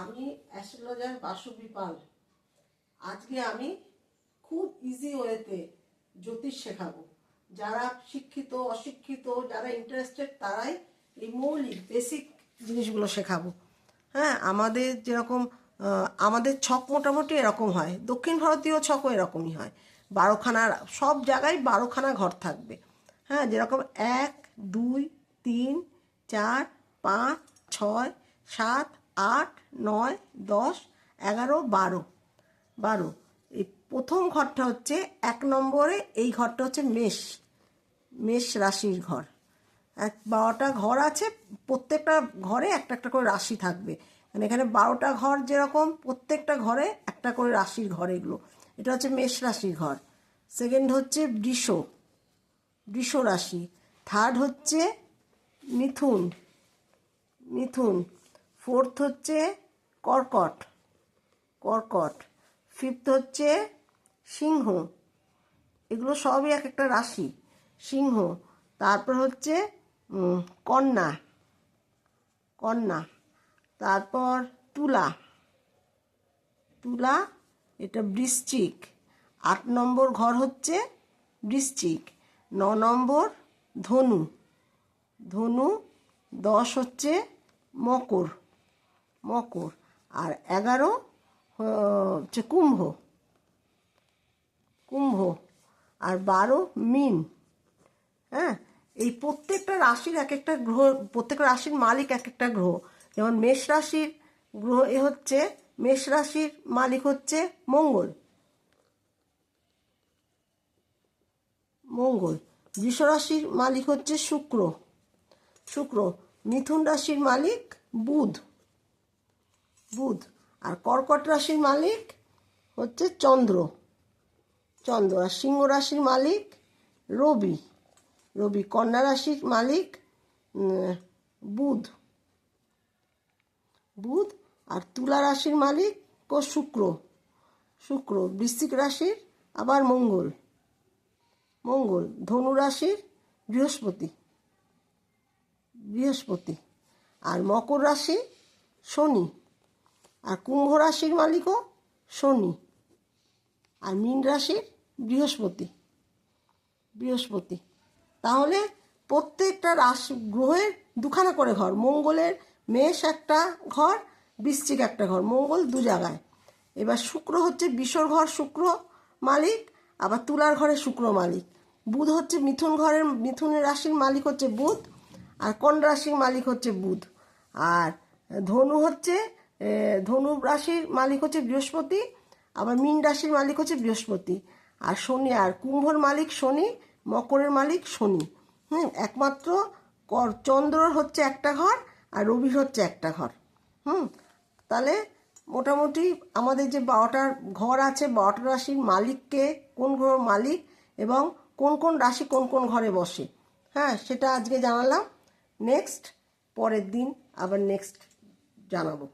আমি অ্যাস্ট্রোলজার বাসুবী পাল। আজকে আমি খুব ইজি ওয়েতে জ্যোতিষ শেখাবো। যারা শিক্ষিত অশিক্ষিত যারা ইন্টারেস্টেড তারাই এই মৌলিক বেসিক জিনিসগুলো শেখাবো। হ্যাঁ, আমাদের যেরকম আমাদের ছক মোটামুটি এরকম হয়, দক্ষিণ ভারতীয় ছকও এরকমই হয়। 12খানা, সব জায়গায় 12খানা ঘর থাকবে। হ্যাঁ, যেরকম 1 2 3 4 5 6 7 8 9 10 11 12 এই প্রথম ঘরটা হচ্ছে 1 নম্বরে, এই ঘরটা হচ্ছে মেষ রাশির ঘর। 12টা ঘর আছে, প্রত্যেকটা ঘরে একটা একটা করে রাশি থাকবে। মানে এখানে 12টা ঘর, যেরকম প্রত্যেকটা ঘরে একটা করে রাশির ঘর। এগুলো এটা হচ্ছে মেষ রাশির ঘর। সেকেন্ড হচ্ছে বৃষ রাশি। থার্ড হচ্ছে মিথুন। ফোর্থ হচ্ছে কর্কট। ফিফথ হচ্ছে সিংহ। এগুলো সবই এক একটা রাশি। সিংহ। তারপর হচ্ছে কন্যা। তারপর তুলা। এটা বৃশ্চিক। 8 নম্বর ঘর হচ্ছে বৃশ্চিক। 9 নম্বর ধনু। 10 হচ্ছে মকর। আর 11 হচ্ছে কুম্ভ। আর 12 মীন। হ্যাঁ, এই প্রত্যেকটা রাশির এক একটা গ্রহ, প্রত্যেকটা রাশির মালিক এক একটা গ্রহ। যেমন মেষ রাশির গ্রহ মেষ রাশির মালিক হচ্ছে মঙ্গল। বৃষ রাশির মালিক হচ্ছে শুক্র। মিথুন রাশির মালিক বুধ। আর কর্কট রাশির মালিক হচ্ছে চন্দ্র। আর সিংহ রাশির মালিক রবি। কন্যা রাশির মালিক বুধ। আর তুলা রাশির মালিক শুক্র। বৃশ্চিক রাশির আবার মঙ্গল। ধনু রাশির বৃহস্পতি। আর মকর রাশি শনি। আর কুম্ভ রাশির মালিকও শনি। আর মীন রাশির বৃহস্পতি। তাহলে প্রত্যেকটা রাশি গ্রহের দুখানা করে ঘর। মঙ্গলের মেষ একটা ঘর, বৃশ্চিক একটা ঘর। মঙ্গল 2 জায়গায়। এবার শুক্র হচ্ছে বিষর ঘর, শুক্র মালিক। আবার তুলার ঘরে শুক্র মালিক। বুধ হচ্ছে মিথুনের রাশির মালিক হচ্ছে বুধ। আর কন্যা রাশির মালিক হচ্ছে বুধ। আর ধনু রাশির মালিক হচ্ছে বৃহস্পতি। আবার মীন রাশির মালিক হচ্ছে বৃহস্পতি। আর শনি, আর কুম্ভর মালিক শনি, মকরের মালিক শনি। একমাত্র চন্দ্রর হচ্ছে একটা ঘর, আর রবির হচ্ছে একটা ঘর। তাহলে মোটামুটি আমাদের যে 12টা ঘর আছে, 12টা রাশির মালিককে, কোন গ্রহ মালিক এবং কোন কোন রাশি কোন কোন ঘরে বসে, হ্যাঁ, সেটা আজকে জানালাম। পরের দিন আবার জানাবো।